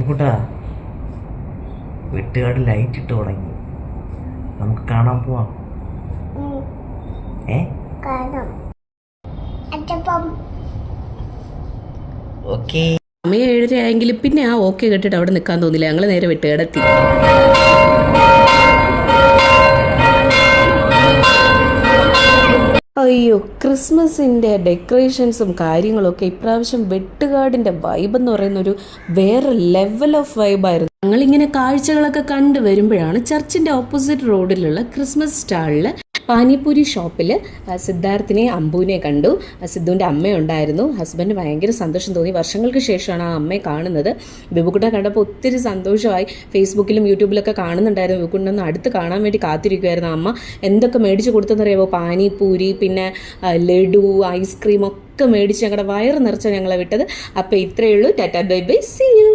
കൂട്ടാ വെട്ടുകാട് ലൈറ്റ് ഇട്ട് തുടങ്ങി. നമുക്ക് കാണാൻ പോവാം. ഓക്കേ. സമയം 7:30 ആയെങ്കിലും പിന്നെ ആ ഓക്കെ കേട്ടിട്ട് അവിടെ നിൽക്കാൻ തോന്നില്ല. ഞങ്ങൾ നേരെ വെട്ടുകാടെത്തി. അയ്യോ, ക്രിസ്മസിൻ്റെ ഡെക്കറേഷൻസും കാര്യങ്ങളൊക്കെ ഇപ്രാവശ്യം വെട്ടുകാടിൻ്റെ വൈബ് എന്ന് പറയുന്ന ഒരു വേറെ ലെവൽ ഓഫ് വൈബായിരുന്നു. ഞങ്ങളിങ്ങനെ കാഴ്ചകളൊക്കെ കണ്ടു വരുമ്പോഴാണ് ചർച്ചിൻ്റെ ഓപ്പോസിറ്റ് റോഡിലുള്ള ക്രിസ്മസ് സ്റ്റാളിൽ പാനിപ്പൂരി ഷോപ്പിൽ സിദ്ധാർത്ഥിനെ അമ്പുവിനെ കണ്ടു. സിദ്ധുവിൻ്റെ അമ്മയുണ്ടായിരുന്നു. ഹസ്ബൻഡ് ഭയങ്കര സന്തോഷം തോന്നി. വർഷങ്ങൾക്ക് ശേഷമാണ് ആ അമ്മയെ കാണുന്നത്. ബിബുക്കുട്ടനെ കണ്ടപ്പോൾ ഒത്തിരി സന്തോഷമായി. ഫേസ്ബുക്കിലും യൂട്യൂബിലൊക്കെ കാണുന്നുണ്ടായിരുന്നു. ബിബുക്കുട്ടനൊന്ന് അടുത്ത് കാണാൻ വേണ്ടി കാത്തിരിക്കുമായിരുന്നു. അമ്മ എന്തൊക്കെ മേടിച്ച് കൊടുത്തെന്നറിയാമോ? പാനിപ്പൂരി, പിന്നെ ലഡു, ഐസ്ക്രീം ഒക്കെ മേടിച്ച് ഞങ്ങളുടെ വയറ് നിറച്ചാണ് ഞങ്ങളെ വിട്ടത്. അപ്പോൾ ഇത്രയേ ഉള്ളൂ. Tata bye bye, see U.